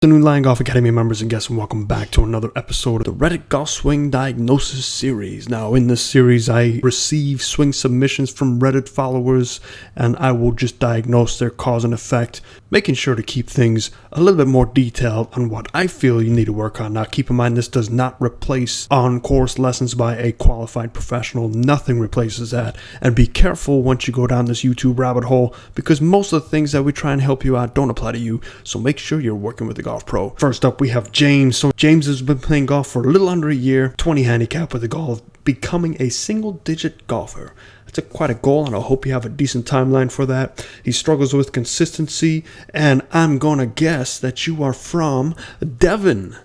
Afternoon, Lion Golf Academy members and guests, and welcome back to another episode of the Reddit Golf Swing Diagnosis series. Now, in this series, I receive swing submissions from Reddit followers, and I will just diagnose their cause and effect, making sure to keep things a little bit more detailed on what I feel you need to work on. Now, keep in mind, this does not replace on-course lessons by a qualified professional. Nothing replaces that. And be careful once you go down this YouTube rabbit hole, because most of the things that we try and help you out don't apply to you. So make sure you're working with the Golf Pro. First up, we have James. So James has been playing golf for a little under a year, 20 handicap with the goal of becoming a single-digit golfer. That's quite a goal, and I hope you have a decent timeline for that. He struggles with consistency, and I'm gonna guess that you are from Devon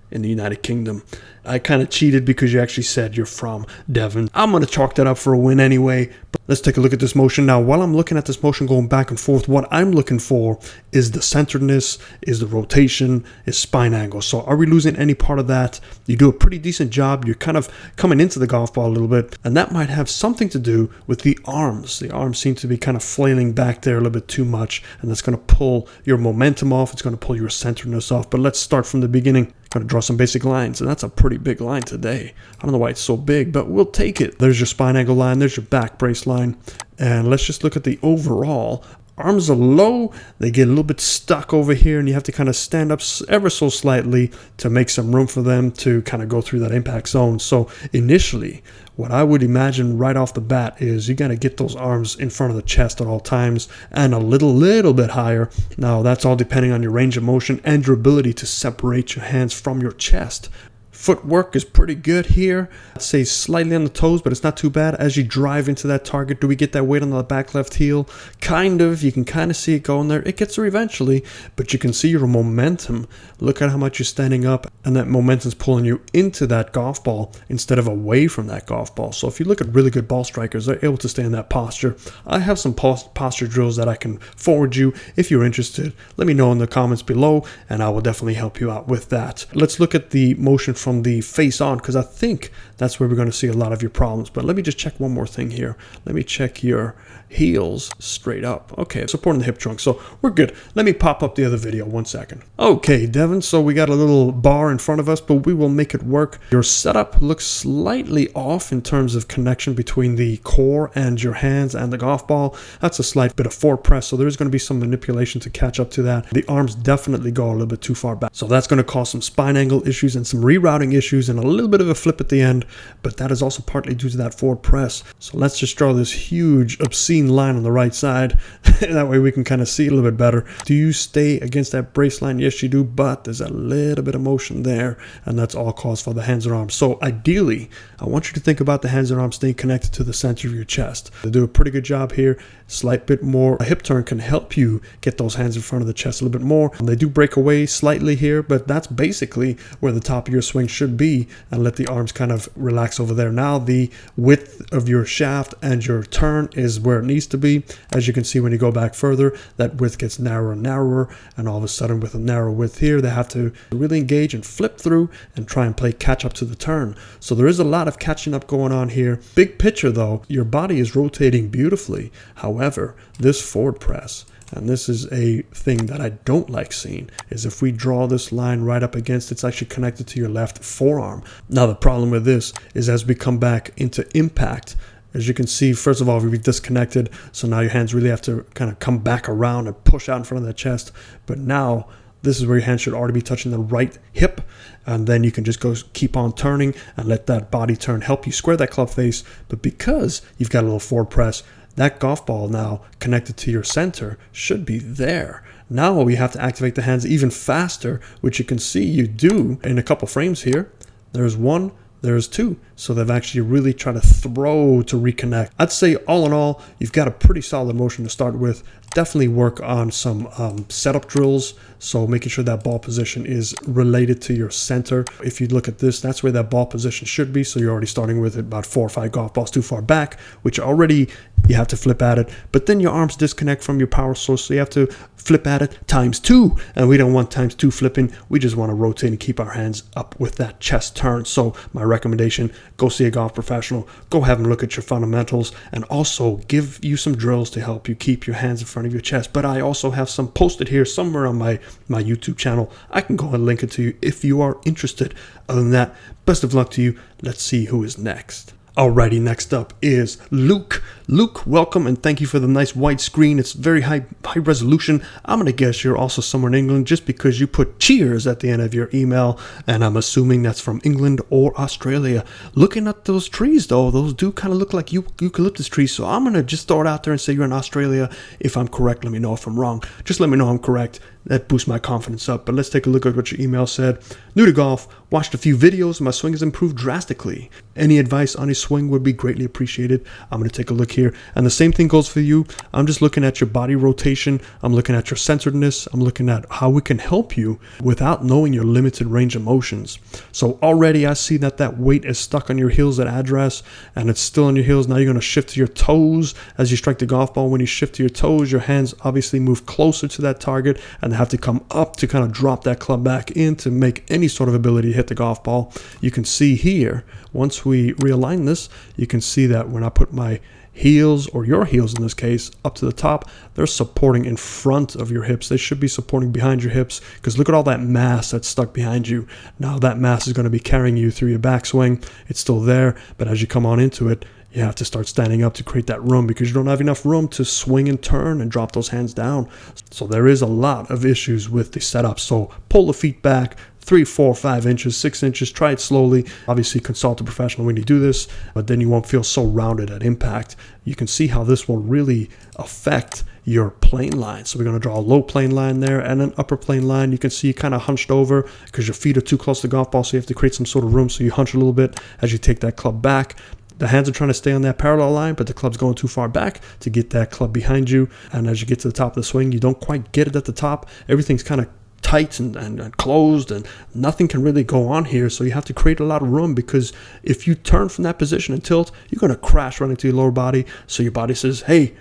in the United Kingdom. I kind of cheated because you actually said you're from Devon. I'm going to chalk that up for a win anyway. But let's take a look at this motion. Now, while I'm looking at this motion going back and forth, what I'm looking for is the centeredness, is the rotation, is spine angle. So are we losing any part of that? You do a pretty decent job. You're kind of coming into the golf ball a little bit, and that might have something to do with the arms. The arms seem to be kind of flailing back there a little bit too much, and that's going to pull your momentum off. It's going to pull your centeredness off. But let's start from the beginning. Going to draw some basic lines, and that's a pretty big line today. I don't know why it's so big, but we'll take it. There's your spine angle line, there's your back brace line, and let's just look at the overall. Arms are low, they get a little bit stuck over here, and you have to kind of stand up ever so slightly to make some room for them to kind of go through that impact zone. So initially, what I would imagine right off the bat is you got to get those arms in front of the chest at all times and a little bit higher. Now, that's all depending on your range of motion and your ability to separate your hands from your chest. Footwork is pretty good here. I'd say slightly on the toes, but it's not too bad. As you drive into that target, do we get that weight on the back left heel? Kind of. You can kind of see it going there. It gets there eventually, but you can see your momentum. Look at how much you're standing up, and that momentum's pulling you into that golf ball instead of away from that golf ball. So if you look at really good ball strikers, they're able to stay in that posture. I have some posture drills that I can forward you if you're interested. Let me know in the comments below, and I will definitely help you out with that. Let's look at the motion from the face on, because I think that's where we're going to see a lot of your problems. But let me just check one more thing here. Let me check your heels straight up. Okay, supporting the hip trunk, so we're good. Let me pop up the other video 1 second. Okay, Devon, so we got a little bar in front of us, but we will make it work. Your setup looks slightly off in terms of connection between the core and your hands and the golf ball. That's a slight bit of forward press, so there's going to be some manipulation to catch up to that. The arms definitely go a little bit too far back, so that's going to cause some spine angle issues and some rerouting issues and a little bit of a flip at the end, but that is also partly due to that forward press. So let's just draw this huge obscene line on the right side. That way we can kind of see it a little bit better. Do you stay against that brace line? Yes, you do, but there's a little bit of motion there, and that's all caused for the hands and arms. So ideally, I want you to think about the hands and arms staying connected to the center of your chest. They do a pretty good job here. Slight bit more. A hip turn can help you get those hands in front of the chest a little bit more. And they do break away slightly here, but that's basically where the top of your swing should be, and let the arms kind of relax over there. Now the width of your shaft and your turn is where it needs to be. As you can see, when you go back further, that width gets narrower and narrower, and all of a sudden with a narrow width here, they have to really engage and flip through and try and play catch up to the turn. So there is a lot of catching up going on here. Big picture though, your body is rotating beautifully. However, this forward press, and this is a thing that I don't like seeing, is if we draw this line right up against, it's actually connected to your left forearm. Now the problem with this is as we come back into impact, as you can see, first of all, we've disconnected, so now your hands really have to kind of come back around and push out in front of the chest. But now this is where your hand should already be touching the right hip, and then you can just go keep on turning and let that body turn help you square that club face. But because you've got a little forward press, that golf ball now connected to your center should be there. Now we have to activate the hands even faster, which you can see you do in a couple frames here. There's one, there's two. So they've actually really tried to throw to reconnect. I'd say all in all, you've got a pretty solid motion to start with. Definitely work on some setup drills. So making sure that ball position is related to your center. If you look at this, that's where that ball position should be. So you're already starting with about 4 or 5 golf balls too far back, which already you have to flip at it, but then your arms disconnect from your power source, so you have to flip at it ×2, and we don't want ×2 flipping. We just want to rotate and keep our hands up with that chest turn. So my recommendation, go see a golf professional, go have them look at your fundamentals, and also give you some drills to help you keep your hands in front of your chest. But I also have some posted here somewhere on my YouTube channel. I can go and link it to you if you are interested. Other than that, best of luck to you. Let's see who is next. Alrighty, next up is Luke. Luke, welcome, and thank you for the nice white screen. It's very high resolution. I'm going to guess you're also somewhere in England just because you put cheers at the end of your email, and I'm assuming that's from England or Australia. Looking at those trees, though, those do kind of look like eucalyptus trees, so I'm going to just throw it out there and say you're in Australia. If I'm correct, let me know if I'm wrong. Just let me know I'm correct. That boosts my confidence up. But let's take a look at what your email said. New to golf, watched a few videos, and my swing has improved drastically. Any advice on a swing would be greatly appreciated. I'm going to take a look here. And the same thing goes for you. I'm just looking at your body rotation. I'm looking at your centeredness. I'm looking at how we can help you without knowing your limited range of motions. So already I see that weight is stuck on your heels at address, and it's still on your heels. Now you're going to shift to your toes as you strike the golf ball. When you shift to your toes, your hands obviously move closer to that target and have to come up to kind of drop that club back in to make any sort of ability to hit the golf ball. You can see here, once we realign this, you can see that when I put my heels, or your heels in this case, up to the top, they're supporting in front of your hips. They should be supporting behind your hips, because look at all that mass that's stuck behind you. Now that mass is going to be carrying you through your backswing. It's still there, but as you come on into it, you have to start standing up to create that room, because you don't have enough room to swing and turn and drop those hands down. So there is a lot of issues with the setup. So pull the feet back 3, 4, 5 inches, 6 inches. Try it slowly. Obviously consult a professional when you do this, but then you won't feel so rounded at impact. You can see how this will really affect your plane line. So we're going to draw a low plane line there and an upper plane line. You can see you kind of hunched over because your feet are too close to the golf ball, so you have to create some sort of room. So you hunch a little bit as you take that club back. The hands are trying to stay on that parallel line, but the club's going too far back to get that club behind you. And as you get to the top of the swing, you don't quite get it at the top. Everything's kind of tight and closed, and nothing can really go on here. So you have to create a lot of room, because if you turn from that position and tilt, you're going to crash right into your lower body. So your body says, hey,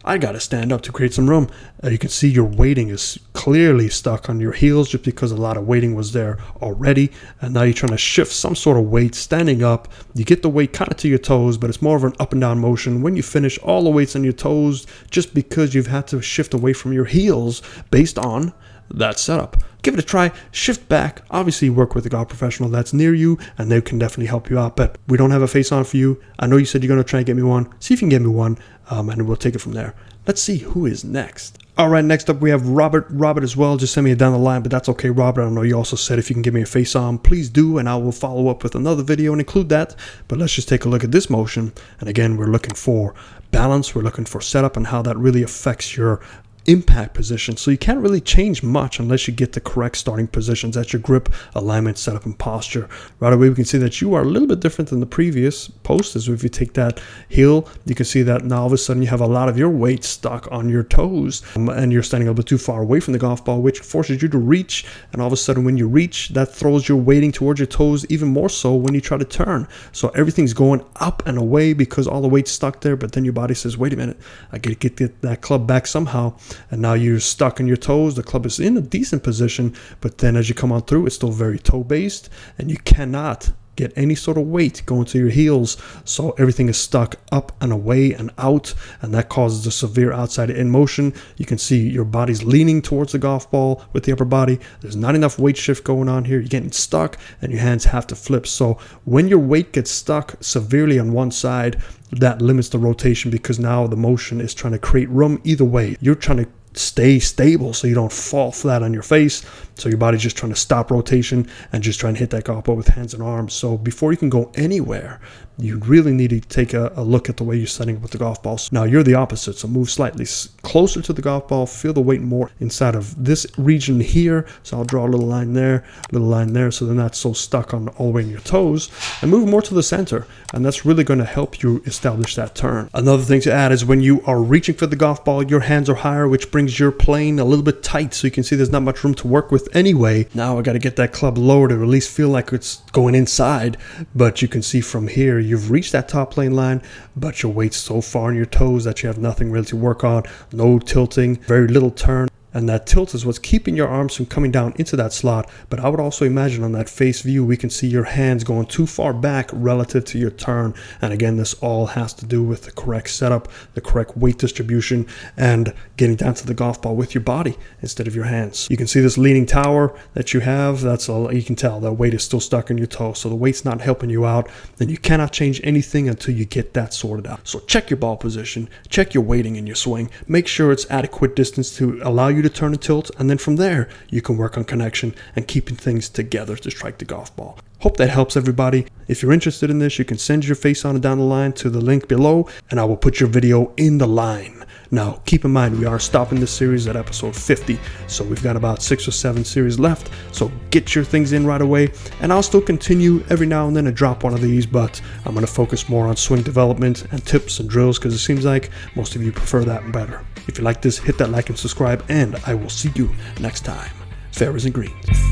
I got to stand up to create some room. You can see your weighting is clearly stuck on your heels just because a lot of weighting was there already. And now you're trying to shift some sort of weight standing up. You get the weight kind of to your toes, but it's more of an up and down motion. When you finish, all the weight's on your toes just because you've had to shift away from your heels based on that setup. Give it a try. Shift back. Obviously work with a golf professional that's near you, and they can definitely help you out. But we don't have a face on for you. I know you said you're going to try and get me one. See if you can get me one, and we'll take it from there. Let's see who is next. All right, next up we have Robert. Robert as well. Just send me it down the line, but that's okay, Robert. I know you also said if you can give me a face on, please do, and I will follow up with another video and include that. But let's just take a look at this motion. And again, we're looking for balance. We're looking for setup and how that really affects your impact position. So you can't really change much unless you get the correct starting positions. That's your grip, alignment, setup, and posture. Right away we can see that you are a little bit different than the previous post. As if you take that heel, you can see that now all of a sudden you have a lot of your weight stuck on your toes, and you're standing a little bit too far away from the golf ball, which forces you to reach. And all of a sudden when you reach, that throws your weighting towards your toes even more so when you try to turn. So everything's going up and away because all the weight's stuck there. But then your body says, wait a minute, I gotta get that club back somehow. And now you're stuck on your toes. The club is in a decent position, but then as you come on through, it's still very toe based, and you cannot get any sort of weight going to your heels. So everything is stuck up and away and out, and that causes a severe outside in motion. You can see your body's leaning towards the golf ball with the upper body. There's not enough weight shift going on here. You're getting stuck, and your hands have to flip. So when your weight gets stuck severely on one side, that limits the rotation, because now the motion is trying to create room either way. You're trying to stay stable so you don't fall flat on your face. So your body's just trying to stop rotation and just trying to hit that golf ball with hands and arms. So before you can go anywhere, you really need to take a look at the way you're setting up with the golf ball. Now you're the opposite, so move slightly closer to the golf ball, feel the weight more inside of this region here. So I'll draw a little line there, so they're not so stuck on all the way in your toes, and move more to the center, and that's really going to help you establish that turn. Another thing to add is when you are reaching for the golf ball, your hands are higher, which brings your plane a little bit tight, so you can see there's not much room to work with anyway. Now I got to get that club lower to at least feel like it's going inside, but you can see from here you've reached that top plane line, but your weight's so far in your toes that you have nothing really to work on, no tilting, very little turn. And that tilt is what's keeping your arms from coming down into that slot. But I would also imagine on that face view, we can see your hands going too far back relative to your turn. And again, this all has to do with the correct setup, the correct weight distribution, and getting down to the golf ball with your body instead of your hands. You can see this leaning tower that you have. That's all you can tell. That weight is still stuck in your toe. So the weight's not helping you out. Then you cannot change anything until you get that sorted out. So check your ball position, check your weighting in your swing, make sure it's adequate distance to allow you to turn and tilt, and then from there you can work on connection and keeping things together to strike the golf ball. Hope that helps everybody. If you're interested in this, you can send your face on it down the line to the link below, and I will put your video in the line. Now keep in mind, we are stopping this series at episode 50, so we've got about 6 or 7 series left, so get your things in right away. And I'll still continue every now and then to drop one of these, but I'm going to focus more on swing development and tips and drills, because it seems like most of you prefer that better. If you like this, hit that like and subscribe, and I will see you next time. Fairways and greens.